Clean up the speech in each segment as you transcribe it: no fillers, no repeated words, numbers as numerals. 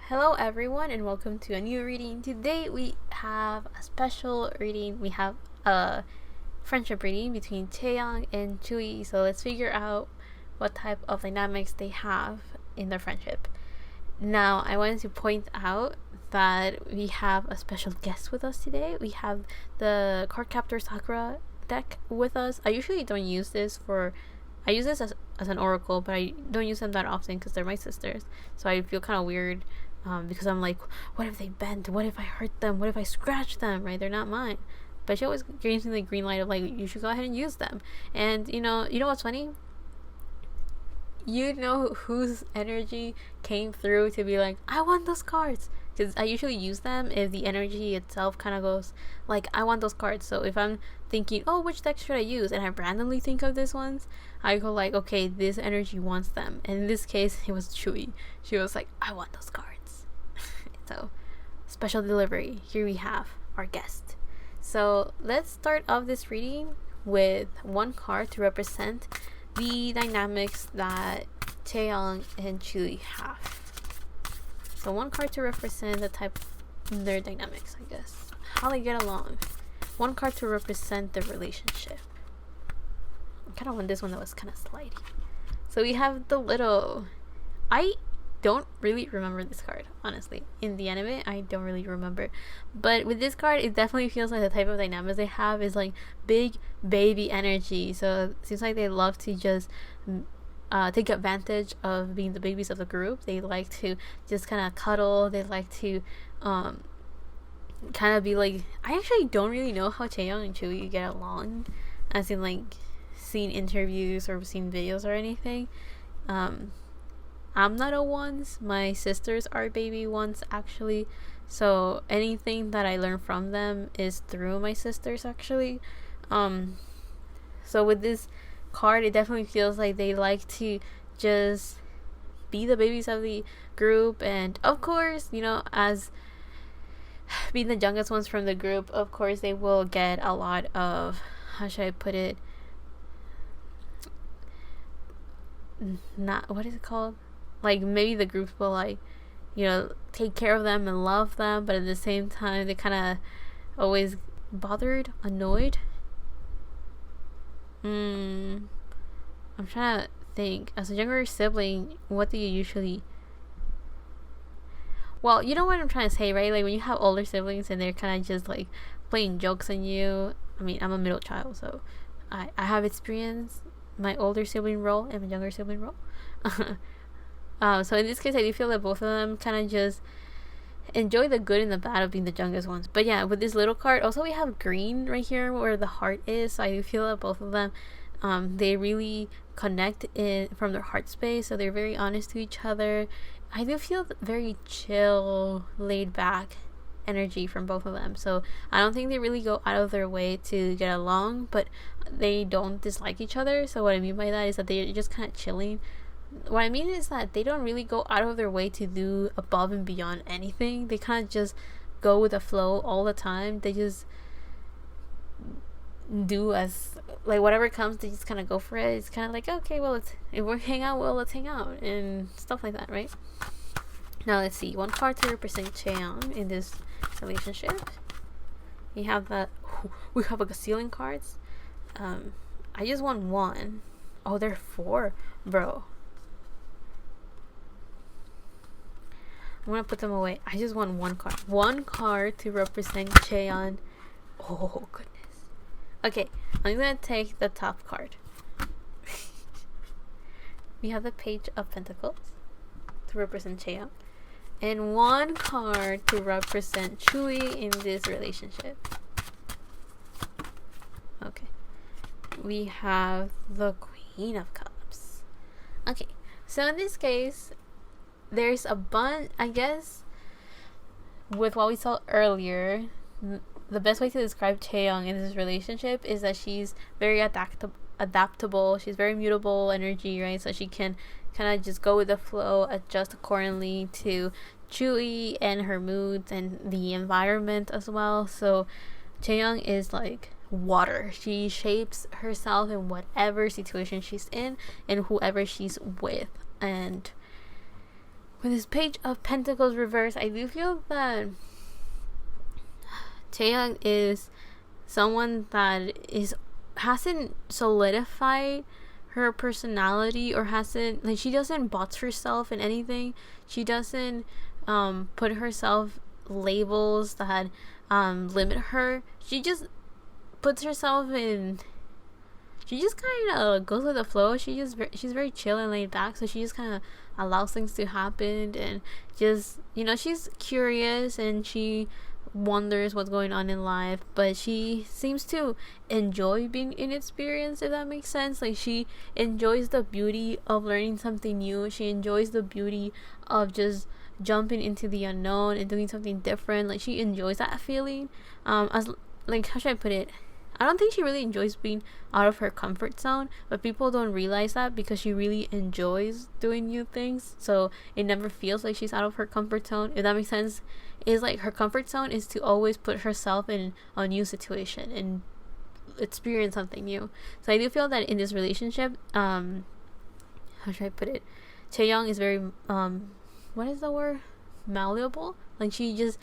Hello everyone and welcome to a new reading. Today we have a special reading. We have a friendship reading between Chaeyoung and Tzuyu. So let's figure out what type of dynamics they have in their friendship. Now I wanted to point out that we have a special guest with us today. We have the Cardcaptor Sakura deck with us. I usually don't use this I use this as an oracle, but I don't use them that often because they're my sisters. So I feel kind of weird because I'm like, what if they bend? What if I hurt them? What if I scratch them? Right? They're not mine. But she always gives me the green light of like, you should go ahead and use them. And you know what's funny? You know whose energy came through to be like, I want those cards. Because I usually use them if the energy itself kind of goes like, I want those cards. So if I'm thinking, oh, which deck should I use, and I randomly think of these ones, I go like, okay, this energy wants them. And in this case, it was Chewy. She was like, I want those cards. So special delivery. Here we have our guest. So let's start off this reading with one card to represent the dynamics that Chaeyoung and Tzuyu have. So one card to represent the type of their dynamics, I guess. How they get along. One card to represent the relationship. I kind of want this one that was kind of slidey. So we have the little... I don't really remember this card, honestly. In the anime, I don't really remember. But with this card, it definitely feels like the type of dynamics they have is like big baby energy. So it seems like they love to just... take advantage of being the babies of the group. They like to just kind of cuddle. They like to kind of be like, I actually don't really know how Chaeyoung and Tzuyu get along, as in like seen interviews or seen videos or anything. I'm not a once. My sisters are baby ones actually, so anything that I learn from them is through my sisters actually. So with this card, it definitely feels like they like to just be the babies of the group, and of course, you know, as being the youngest ones from the group, of course they will get a lot of, how should I put it, not, what is it called, like maybe the group will like, you know, take care of them and love them, but at the same time they kind of always bothered, annoyed. I'm trying to think. As a younger sibling, what do you usually... Well, you know what I'm trying to say, right? Like when you have older siblings and they're kind of just like playing jokes on you. I mean, I'm a middle child, so I have experienced my older sibling role and my younger sibling role. So in this case, I do feel that both of them kind of just enjoy the good and the bad of being the youngest ones. But yeah, with this little card, also we have green right here where the heart is. So I do feel that both of them, they really connect in from their heart space. So they're very honest to each other. I do feel very chill, laid back energy from both of them. So I don't think they really go out of their way to get along, but they don't dislike each other. So what I mean by that is that they're just kind of chilling. What I mean is that they don't really go out of their way to do above and beyond anything. They kind of just go with the flow all the time. They just do as like whatever comes, they just kind of go for it. It's kind of like, okay, well, if we're hang out, well, let's hang out and stuff like that, right? Now let's see, one card to represent Chaeyoung in this relationship. We have a gazillion cards. I just want one. Oh, there are 4, bro. I'm gonna put them away. I just want one card to represent Chaeyoung. Oh goodness. Okay, I'm gonna take the top card. We have the Page of Pentacles to represent Chaeyoung, and one card to represent Tzuyu in this relationship. Okay, we have the Queen of Cups. Okay, so in this case, there's a bunch, I guess, with what we saw earlier. The best way to describe Chaeyoung in this relationship is that she's very adaptable. She's very mutable energy, right? So she can kind of just go with the flow, adjust accordingly to Tzuyu and her moods and the environment as well. So Chaeyoung is like water. She shapes herself in whatever situation she's in and whoever she's with. And with this Page of Pentacles reverse, I do feel that Chaeyoung is someone that hasn't solidified her personality, or hasn't, like, she doesn't box herself in anything. She doesn't put herself labels that limit her. She just puts herself in, she just kind of goes with the flow. She's very chill and laid back, so she just kind of allows things to happen, and just, she's curious and she wonders what's going on in life, but she seems to enjoy being inexperienced, if that makes sense. Like, she enjoys the beauty of learning something new. She enjoys the beauty of just jumping into the unknown and doing something different. Like, she enjoys that feeling. As, like, how should I put it? I don't think she really enjoys being out of her comfort zone, but people don't realize that because she really enjoys doing new things. So it never feels like she's out of her comfort zone, if that makes sense. Is like, her comfort zone is to always put herself in a new situation and experience something new. So I do feel that in this relationship, how should I put it? Chaeyoung is very what is the word? Malleable. Like, she just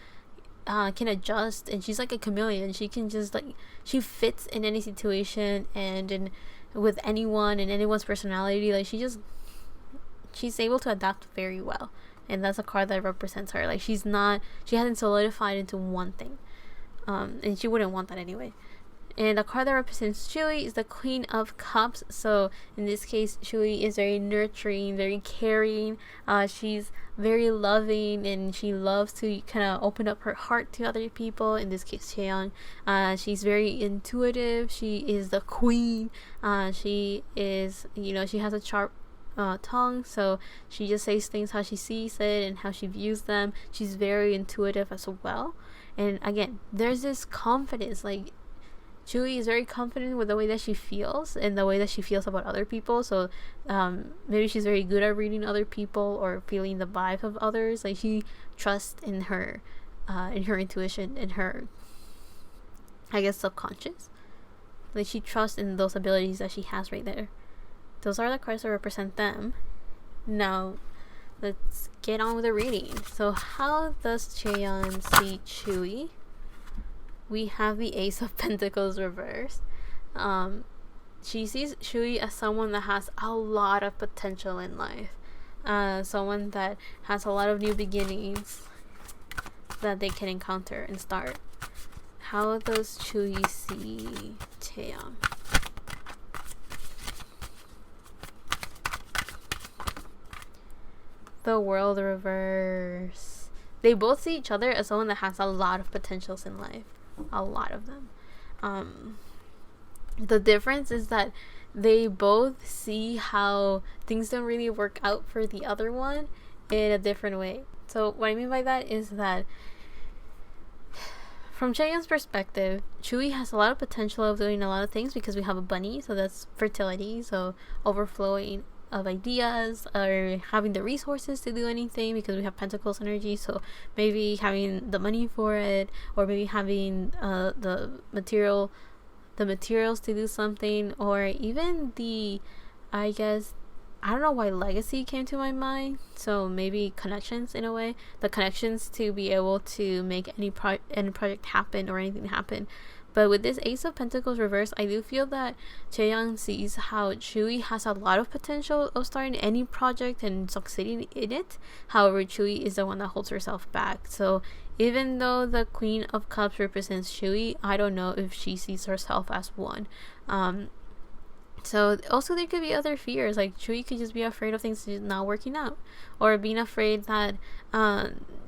can adjust, and she's like a chameleon. She can just, like, she fits in any situation and with anyone and anyone's personality. Like, she's able to adapt very well, and that's a card that represents her. Like, she hasn't solidified into one thing, and she wouldn't want that anyway. And the card that represents Tzuyu is the Queen of Cups. So in this case, Tzuyu is very nurturing, very caring. She's very loving, and she loves to kind of open up her heart to other people. In this case, Chaeyoung. She's very intuitive. She is the queen. She is, she has a sharp tongue, so she just says things how she sees it and how she views them. She's very intuitive as well. And again, there's this confidence. Like, Tzuyu is very confident with the way that she feels and the way that she feels about other people. So maybe she's very good at reading other people or feeling the vibe of others. Like, she trusts in her intuition and her, I guess, subconscious. Like, she trusts in those abilities that she has right there. Those are the cards that represent them. Now, let's get on with the reading. So, how does Chaeyoung see Tzuyu? We have the Ace of Pentacles reversed. She sees Tzuyu as someone that has a lot of potential in life. Someone that has a lot of new beginnings that they can encounter and start. How does Tzuyu see Chaeyoung? The World reverse. They both see each other as someone that has a lot of potentials in life. A lot of them. The difference is that they both see how things don't really work out for the other one in a different way. So what I mean by that is that from Chaeyoung's perspective, Tzuyu has a lot of potential of doing a lot of things because we have a bunny, so that's fertility, so overflowing of ideas, or having the resources to do anything because we have Pentacles energy. So maybe having the money for it, or maybe having the materials to do something, or even I don't know why legacy came to my mind. So maybe connections, in a way, the connections to be able to make any project happen or anything happen. But with this Ace of Pentacles reverse, I do feel that Chaeyoung sees how Tzuyu has a lot of potential of starting any project and succeeding in it. However, Tzuyu is the one that holds herself back. So even though the Queen of Cups represents Tzuyu, I don't know if she sees herself as one. So also there could be other fears, like Tzuyu could just be afraid of things not working out, or being afraid that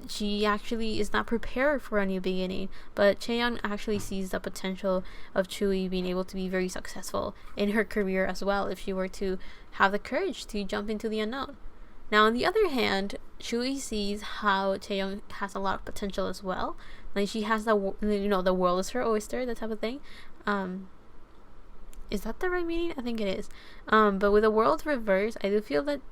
she actually is not prepared for a new beginning. But Chaeyoung actually sees the potential of Tzuyu being able to be very successful in her career as well, if she were to have the courage to jump into the unknown. Now, on the other hand, Tzuyu sees how Chaeyoung has a lot of potential as well. Like, she has the world is her oyster, that type of thing. Is that the right meaning? I think it is. But with the world reverse, I do feel that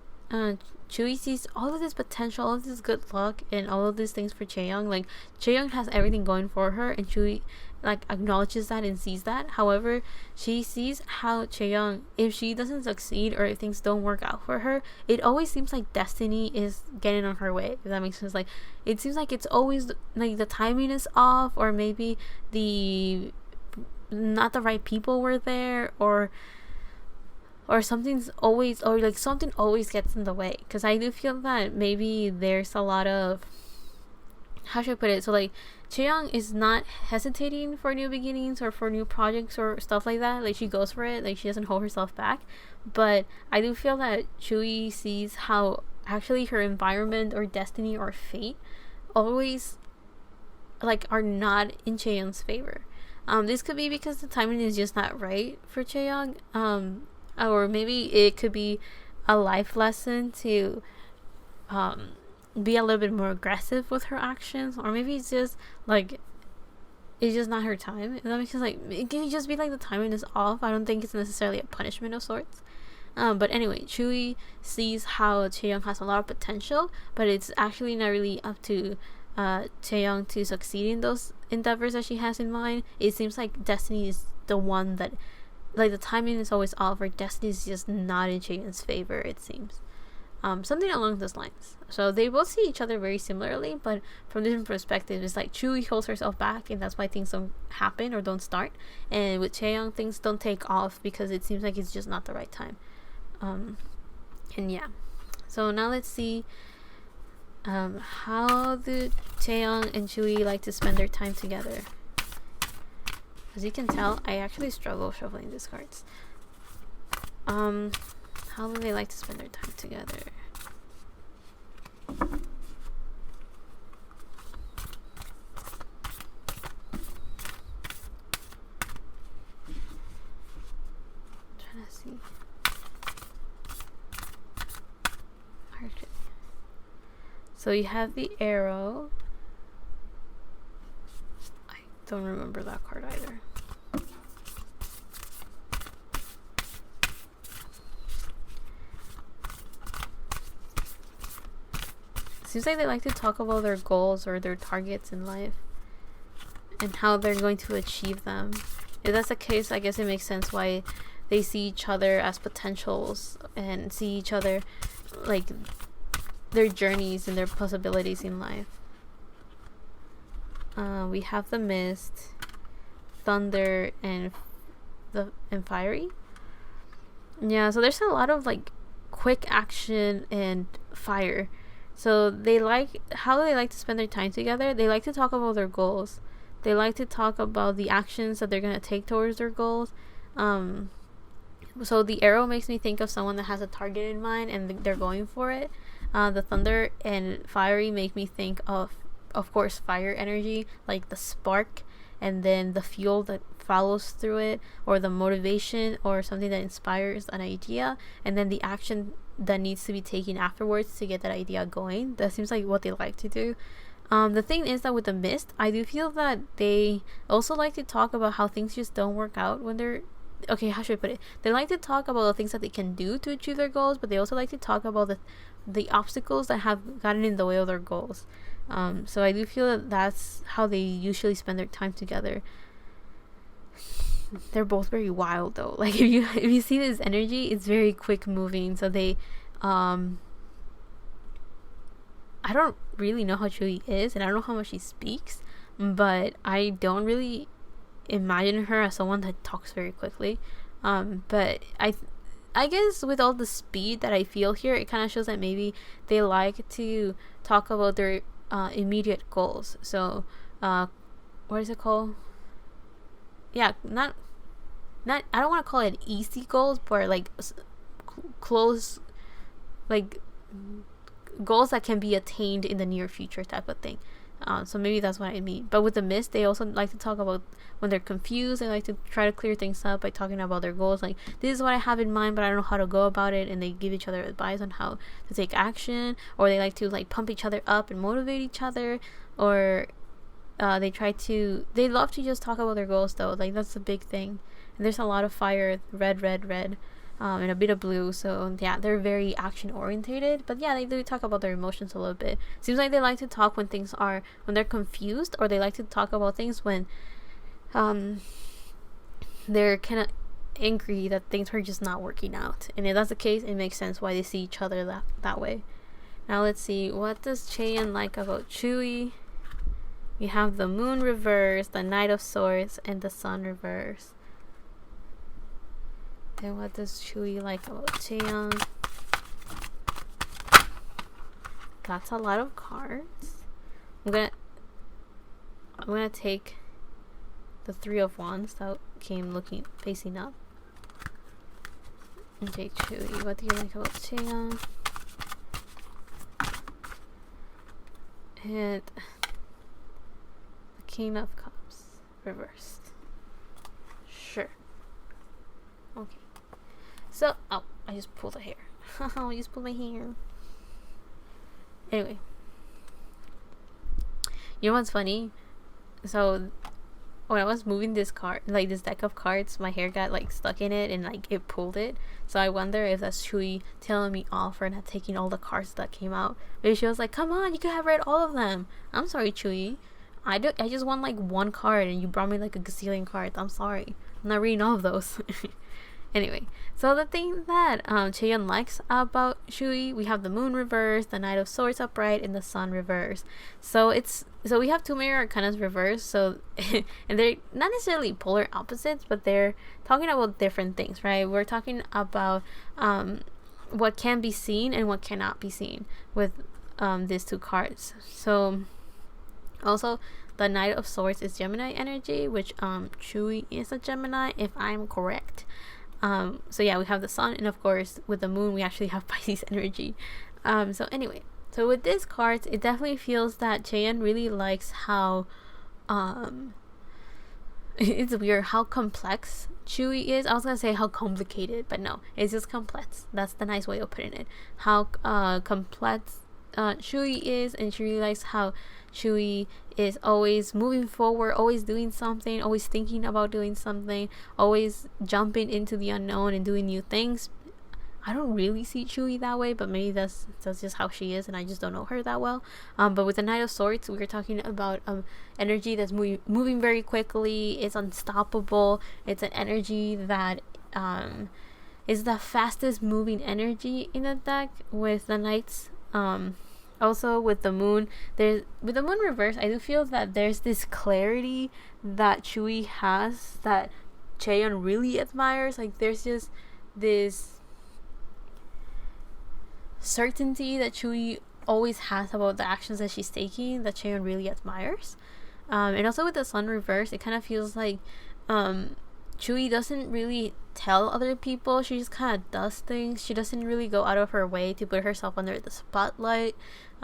Tzuyu sees all of this potential, all of this good luck, and all of these things for Chaeyoung. Like, Chaeyoung has everything going for her, and Tzuyu like acknowledges that and sees that. However, she sees how Chaeyoung, if she doesn't succeed or if things don't work out for her, it always seems like destiny is getting on her way. If that makes sense, like it seems like it's always like the timing is off, or maybe the not the right people were there, or something's always, or like something always gets in the way. Because I do feel that maybe there's a lot of, how should I put it? So like Chaeyoung is not hesitating for new beginnings or for new projects or stuff like that. Like she goes for it. Like she doesn't hold herself back. But I do feel that Tzuyu sees how actually her environment or destiny or fate always like are not in Chaeyoung's favor. This could be because the timing is just not right for Chaeyoung. Or maybe it could be a life lesson to be a little bit more aggressive with her actions, or maybe it's just like it's just not her time. That makes sense. Like it can just be like the timing is off. I don't think it's necessarily a punishment of sorts. But anyway, Tzuyu sees how Chaeyoung has a lot of potential, but it's actually not really up to Chaeyoung to succeed in those endeavors that she has in mind. It seems like destiny is the one that, like, the timing is always off, or destiny is just not in Chaeyoung's favor, it seems. Something along those lines. So they both see each other very similarly, but from different perspectives. It's like Tzuyu holds herself back, and that's why things don't happen or don't start. And with Chaeyoung, things don't take off because it seems like it's just not the right time. And yeah. So now let's see how do Chaeyoung and Tzuyu like to spend their time together. As you can tell, I actually struggle shuffling these cards. How do they like to spend their time together? I'm trying to see. So you have the arrow. I don't remember that card either. Seems like they like to talk about their goals or their targets in life and how they're going to achieve them. If that's the case, I guess it makes sense why they see each other as potentials and see each other like their journeys and their possibilities in life. We have the mist, thunder, and fiery. Yeah, so there's a lot of like quick action and fire. So they like, how do they like to spend their time together? They like to talk about their goals. They like to talk about the actions that they're going to take towards their goals. So the arrow makes me think of someone that has a target in mind and they're going for it. The thunder and fiery make me think of course, fire energy, like the spark, and then the fuel that follows through it, or the motivation, or something that inspires an idea, and then the action that needs to be taken afterwards to get that idea going. That seems like what they like to do. The thing is that with the mist, I do feel that they also like to talk about how things just don't work out when they're, okay, how should I put it? They like to talk about the things that they can do to achieve their goals, but they also like to talk about the obstacles that have gotten in the way of their goals. So I do feel that that's how they usually spend their time together. They're both very wild though. Like if you see this energy, it's very quick moving. So they I don't really know how Tzuyu is, and I don't know how much she speaks, but I don't really imagine her as someone that talks very quickly. But I guess with all the speed that I feel here, it kind of shows that maybe they like to talk about their immediate goals. So what is it called? Yeah, not I don't want to call it easy goals, but like close, like goals that can be attained in the near future type of thing. So maybe that's what I mean. But with the mist, they also like to talk about when they're confused. They like to try to clear things up by talking about their goals. Like, this is what I have in mind, but I don't know how to go about it. And they give each other advice on how to take action. Or they like to like pump each other up and motivate each other. Or they love to just talk about their goals though. Like, that's a big thing. And there's a lot of fire, red, and a bit of blue. So yeah, they're very action orientated, but yeah, they do talk about their emotions a little bit. Seems like they like to talk when they're confused, or they like to talk about things when um they're kind of angry that things are just not working out, and if that's the case, it makes sense why they see each other that way. Now let's see, what does Chaeyoung like about Tzuyu? We have the moon reverse, the Knight of Swords, and the sun reverse. And what does Tzuyu like about Chaeyoung? That's a lot of cards. I'm gonna take the Three of Wands that came looking facing up. Okay, Tzuyu, what do you like about Chaeyoung? And the King of Cups reversed. Sure. Okay. So, oh, I just pulled a hair. I just pulled my hair. Anyway, you know what's funny? So when I was moving this card, like this deck of cards, my hair got like stuck in it and like it pulled it. So I wonder if that's Tzuyu telling me off for not taking all the cards that came out. Maybe she was like, "Come on, you could have read all of them." I'm sorry, Tzuyu. I just want like one card and you brought me like a gazillion cards. I'm sorry. I'm not reading all of those. Anyway, so the thing that Chaeyoung likes about Tzuyu, we have the moon reverse, the Knight of Swords upright, and the sun reverse. So we have two major arcanas reversed. So and they're not necessarily polar opposites, but they're talking about different things, right? We're talking about what can be seen and what cannot be seen with these two cards. So also, the Knight of Swords is Gemini energy, which Tzuyu is a Gemini, if I'm correct. So yeah, we have the sun, and of course with the moon we actually have Pisces energy. So anyway, so with these cards, it definitely feels that Chaeyoung really likes how it's weird how complex Tzuyu is. I was gonna say how complicated, but no, it's just complex. That's the nice way of putting it. How complex Tzuyu is, and she really likes how Tzuyu is always moving forward, always doing something, always thinking about doing something, always jumping into the unknown and doing new things. I don't really see Tzuyu that way, but maybe that's just how she is, and I just don't know her that well. But with the Knight of Swords, we were talking about energy that's moving very quickly. It's unstoppable. It's an energy that is the fastest moving energy in the deck with the Knights. Also with the moon, with the moon reverse, I do feel that there's this clarity that Tzuyu has that Chaeyoung really admires. Like there's just this certainty that Tzuyu always has about the actions that she's taking that Chaeyoung really admires. And also with the sun reverse, it kind of feels like Tzuyu doesn't really tell other people. She just kind of does things. She doesn't really go out of her way to put herself under the spotlight.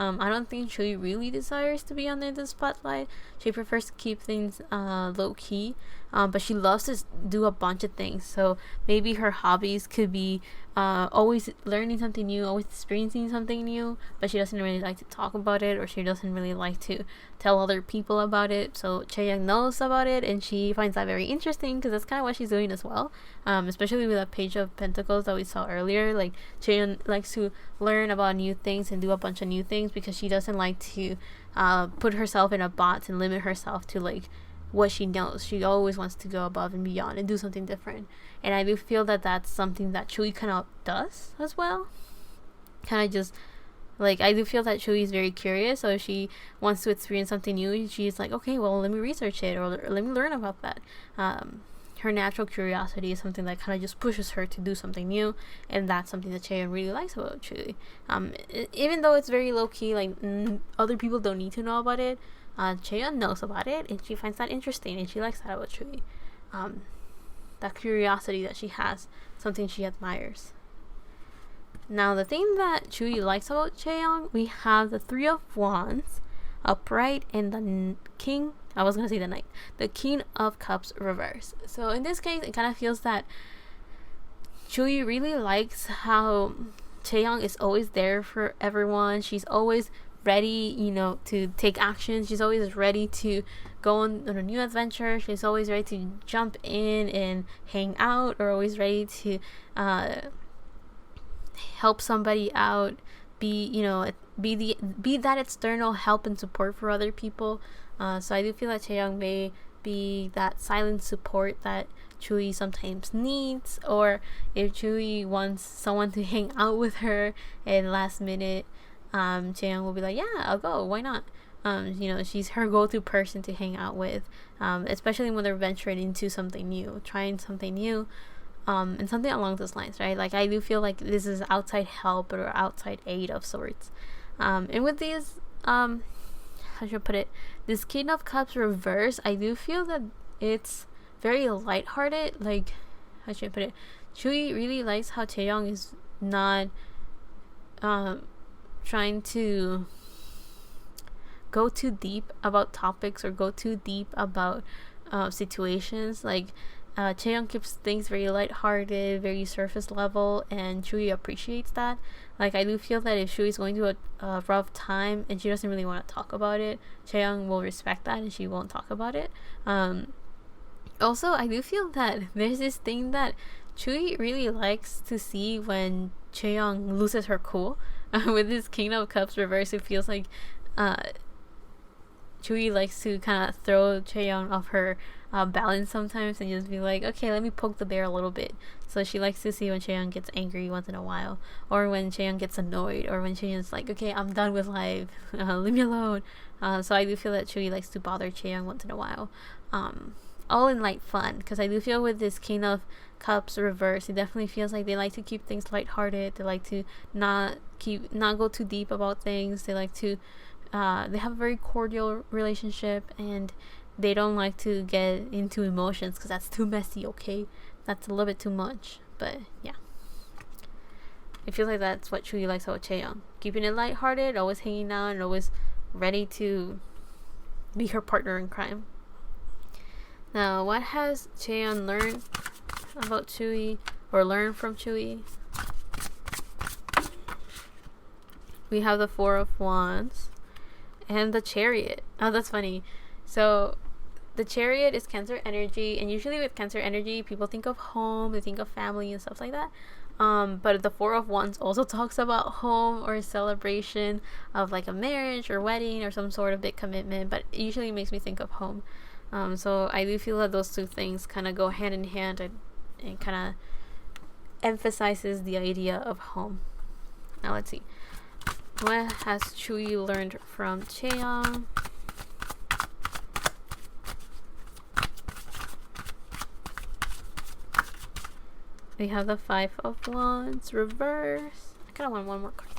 I don't think Tzuyu really desires to be under the spotlight. She prefers to keep things low key. But she loves to do a bunch of things. So maybe her hobbies could be always learning something new, always experiencing something new, but she doesn't really like to talk about it, or she doesn't really like to tell other people about it. So Chaeyoung knows about it, and she finds that very interesting because that's kind of what she's doing as well. Especially with that Page of Pentacles that we saw earlier. Like Chaeyoung likes to learn about new things and do a bunch of new things because she doesn't like to put herself in a box and limit herself to like what she knows. She always wants to go above and beyond and do something different. And I do feel that that's something that Tzuyu kind of does as well. Kind of just like, I do feel that Tzuyu is very curious. So if she wants to experience something new, she's like, okay, well, let me research it, or let me learn about that. Her natural curiosity is something that kind of just pushes her to do something new, and that's something that Chaeyoung really likes about Tzuyu. Even though it's very low key, like other people don't need to know about it, Chaeyoung knows about it, and she finds that interesting, and she likes that about Tzuyu. That curiosity that she has, something she admires. Now, the thing that Tzuyu likes about Chaeyoung, we have the Three of Wands upright, and the King. I was gonna say the Knight, the King of Cups reverse. So in this case, it kind of feels that Tzuyu really likes how Chaeyoung is always there for everyone. She's always ready, to take action. She's always ready to go on a new adventure. She's always ready to jump in and hang out, or always ready to help somebody out, be that external help and support for other people. So I do feel that Chaeyoung may be that silent support that Tzuyu sometimes needs, or if Tzuyu wants someone to hang out with her and last minute, Chaeyoung will be like, yeah, I'll go, why not? She's her go-to person to hang out with, especially when they're venturing into something new, trying something new, and something along those lines, right? Like, I do feel like this is outside help or outside aid of sorts. And with these, how should I put it? This King of Cups reverse, I do feel that it's very lighthearted. Like, how should I put it? Tzuyu really likes how Chaeyoung is not trying to go too deep about topics or go too deep about situations. Like, Chaeyoung keeps things very lighthearted, very surface level, and Tzuyu appreciates that. Like, I do feel that if Tzuyu is going through a rough time and she doesn't really want to talk about it, Chaeyoung will respect that and she won't talk about it. Also, I do feel that there's this thing that Tzuyu really likes to see when Chaeyoung loses her cool. With this King of Cups reverse, it feels like Tzuyu likes to kind of throw Chaeyoung off her balance sometimes and just be like, okay, let me poke the bear a little bit. So she likes to see when Chaeyoung gets angry once in a while, or when Chaeyoung gets annoyed, or when Chaeyoung's like, okay, I'm done with life, leave me alone. So I do feel that Tzuyu likes to bother Chaeyoung once in a while, all in light fun, because I do feel with this King of Cups reverse, it definitely feels like they like to keep things lighthearted. They like to not go too deep about things. They like to they have a very cordial relationship, and they don't like to get into emotions because that's too messy. Okay, that's a little bit too much, but yeah, it feels like that's what Tzuyu likes about Chaeyoung, keeping it lighthearted, always hanging out, and always ready to be her partner in crime. Now, what has Chaeyoung learned about Tzuyu, or learned from Tzuyu? We have the Four of Wands and the Chariot. Oh, that's funny. So the Chariot is Cancer energy, and usually with Cancer energy, people think of home, they think of family and stuff like that. But the Four of Wands also talks about home or celebration of like a marriage or wedding or some sort of big commitment, but it usually makes me think of home. So I do feel that those two things kind of go hand in hand, and kind of emphasizes the idea of home. Now let's see. What has Tzuyu learned from Chaeyoung? We have the Five of Wands reverse. I kind of want one more card.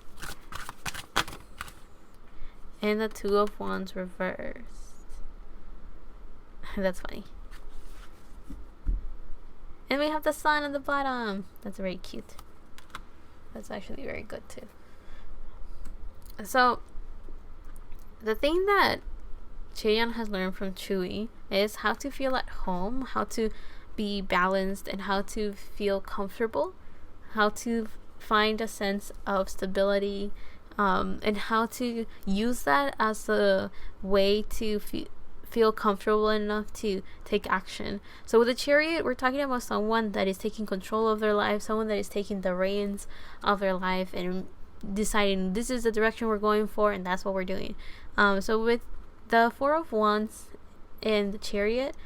And the Two of Wands reversed. That's funny. And we have the Sun at the bottom. That's very cute. That's actually very good too. So, the thing that Chaeyoung has learned from Tzuyu is how to feel at home, how to be balanced, and how to feel comfortable, how to find a sense of stability, and how to use that as a way to feel comfortable enough to take action. So with the Chariot, we're talking about someone that is taking control of their life, someone that is taking the reins of their life and deciding this is the direction we're going for, and that's what we're doing. So with the Four of Wands and the Chariot,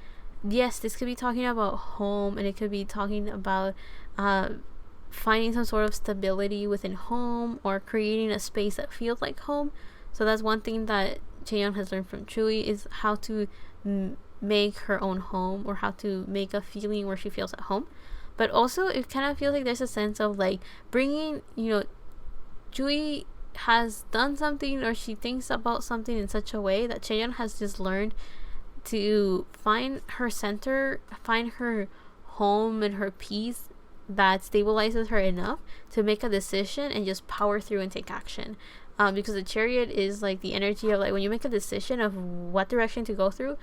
yes, this could be talking about home, and it could be talking about finding some sort of stability within home, or creating a space that feels like home. So that's one thing that Chaeyoung has learned from Tzuyu, is how to make her own home, or how to make a feeling where she feels at home. But also, it kind of feels like there's a sense of like bringing, Tzuyu has done something, or she thinks about something in such a way that Chaeyoung has just learned to find her center, find her home and her peace that stabilizes her enough to make a decision and just power through and take action. Because the Chariot is like the energy of like when you make a decision of what direction to go through,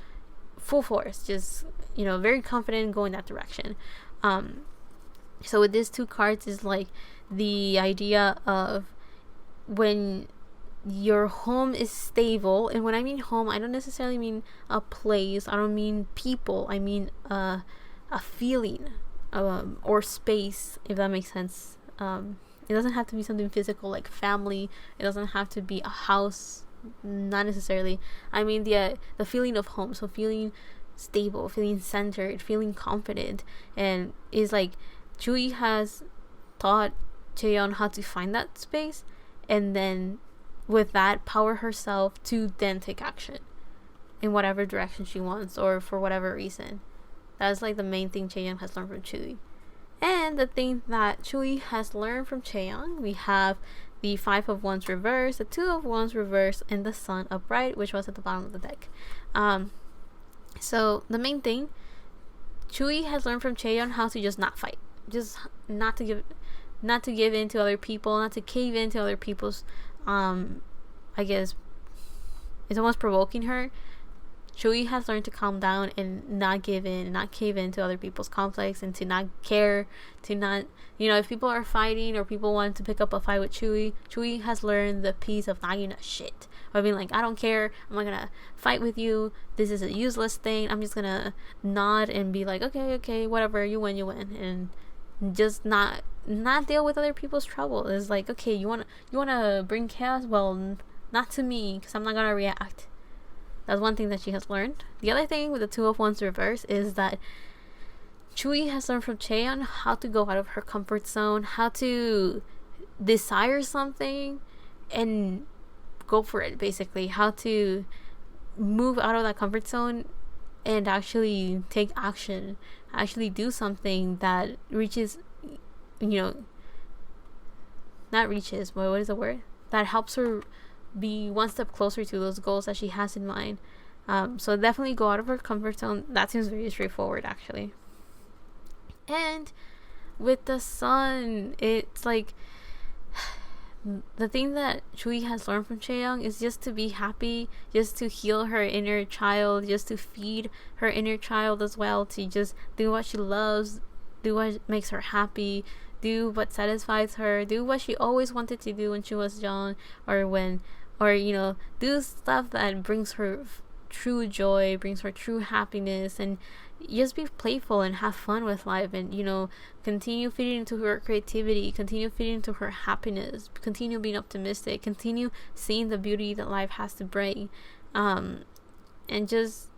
full force, just very confident in going that direction. So with these two cards is like the idea of when your home is stable, and when I mean home, I don't necessarily mean a place, I don't mean people, I mean a feeling, or space, if that makes sense. It doesn't have to be something physical like family. It doesn't have to be a house, not necessarily. I mean the feeling of home. So feeling stable, feeling centered, feeling confident. And is like Tzuyu has taught Chaeyoung how to find that space, and then with that power herself to then take action in whatever direction she wants or for whatever reason. That's like the main thing Chaeyoung has learned from Tzuyu. And the thing that Tzuyu has learned from Chaeyoung, we have the 5 of Wands reversed, the 2 of Wands reversed, and the Sun upright, which was at the bottom of the deck. So the main thing, Tzuyu has learned from Chaeyoung how to just not fight, just not to give in to other people, not to cave into other people's. I guess it's almost provoking her. Tzuyu has learned to calm down and not give in, and not cave into other people's conflicts, and to not care, to not, if people are fighting or people want to pick up a fight with Tzuyu has learned the peace of not giving a shit. Or being like, I don't care, I'm not gonna fight with you, this is a useless thing, I'm just gonna nod and be like, okay, whatever, you win, and just not deal with other people's trouble. It's like, okay, you wanna bring chaos? Well, not to me, because I'm not gonna react. That's one thing that she has learned. The other thing with the 2 of Wands reverse is that Tzuyu has learned from Chaeyoung how to go out of her comfort zone, how to desire something and go for it, basically. How to move out of that comfort zone and actually take action, actually do something that reaches, not reaches, but what is the word? That helps her be one step closer to those goals that she has in mind. So definitely go out of her comfort zone. That seems very straightforward, actually. And with the Sun, it's like the thing that Tzuyu has learned from Chaeyoung is just to be happy, just to heal her inner child, just to feed her inner child as well, to just do what she loves, do what makes her happy, do what satisfies her, do what she always wanted to do when she was young, or do stuff that brings her true joy, brings her true happiness, and just be playful and have fun with life, and continue feeding into her creativity, continue feeding into her happiness, continue being optimistic, continue seeing the beauty that life has to bring, and just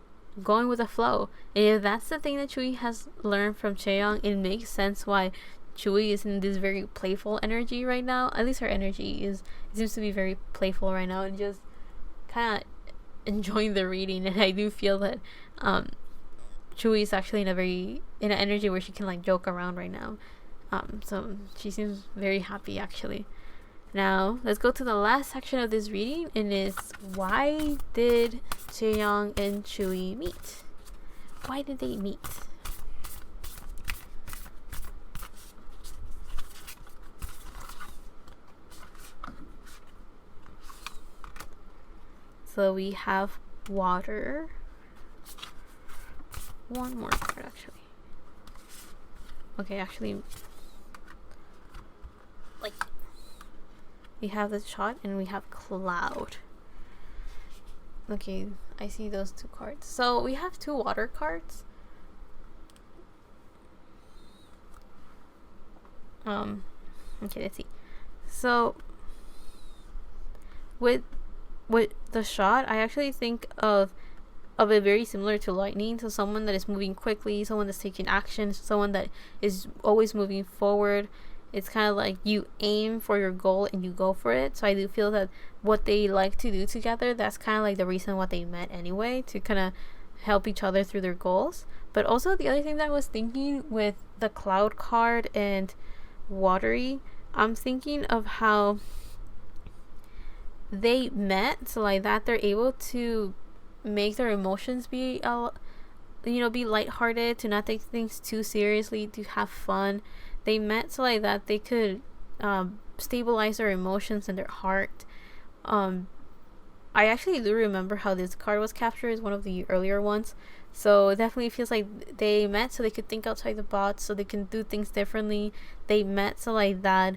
going with the flow. And if that's the thing that Tzuyu has learned from Chaeyoung, it makes sense why Tzuyu is in this very playful energy right now. At least her energy seems to be very playful right now, and just kind of enjoying the reading. And I do feel that Tzuyu is actually in an energy where she can like joke around right now. So she seems very happy, actually. Now let's go to the last section of this reading, and it's why did Chaeyoung and Tzuyu meet? Why did they meet? So we have water. One more card, actually. Okay, actually, like, we have the shot and we have cloud. Okay, I see those 2 cards. So we have 2 water cards. Okay, let's see. So with the shot, I actually think of it very similar to lightning. So someone that is moving quickly, someone that's taking action, someone that is always moving forward. It's kind of like you aim for your goal and you go for it. So I do feel that what they like to do together, that's kind of like the reason why they met anyway, to kind of help each other through their goals. But also the other thing that I was thinking with the cloud card and watery, I'm thinking of how they met, so like that they're able to make their emotions be be lighthearted, to not take things too seriously, to have fun. They met so like that they could stabilize their emotions and their heart. I actually do remember how this card was captured as one of the earlier ones, so it definitely feels like they met so they could think outside the box, so they can do things differently. They met so like that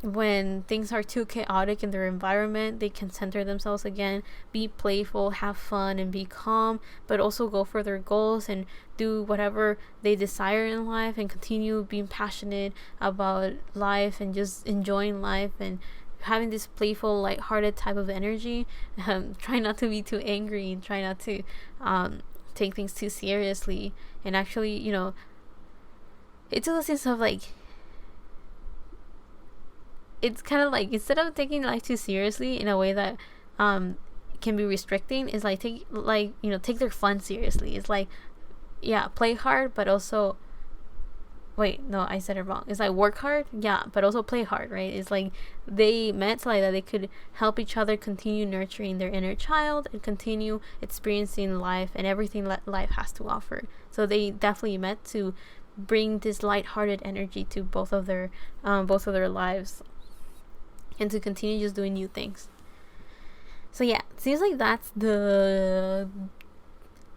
when things are too chaotic in their environment, they can center themselves again, be playful, have fun, and be calm, but also go for their goals and do whatever they desire in life, and continue being passionate about life and just enjoying life and having this playful, lighthearted type of energy. Try not to be too angry, and try not to take things too seriously, and actually, it's a sense of like, it's kind of like, instead of taking life too seriously in a way that can be restricting, is like take their fun seriously. It's like, yeah, play hard, but also, wait, no, I said it wrong. It's like work hard, yeah, but also play hard, right? It's like they met so like that they could help each other continue nurturing their inner child and continue experiencing life and everything that life has to offer. So they definitely met to bring this lighthearted energy to both of their lives, and to continue just doing new things. So yeah, it seems like that's the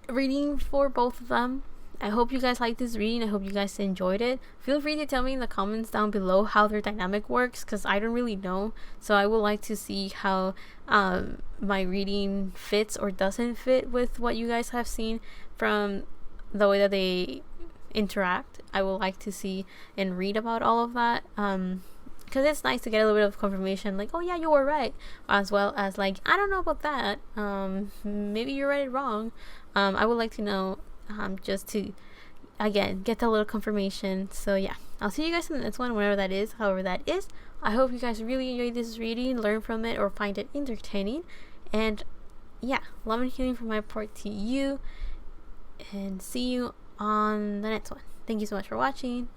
reading for both of them. I hope you guys liked this reading. I hope you guys enjoyed it. Feel free to tell me in the comments down below how their dynamic works, because I don't really know. So I would like to see how my reading fits or doesn't fit with what you guys have seen from the way that they interact. I would like to see and read about all of that, because it's nice to get a little bit of confirmation, like, oh yeah, you were right, as well as like, I don't know about that, maybe you read it wrong. I would like to know, just to, again, get a little confirmation. So yeah, I'll see you guys in the next one, whenever that is, however that is. I hope you guys really enjoyed this reading, learn from it, or find it entertaining. And yeah, love and healing from my part to you, and see you on the next one. Thank you so much for watching.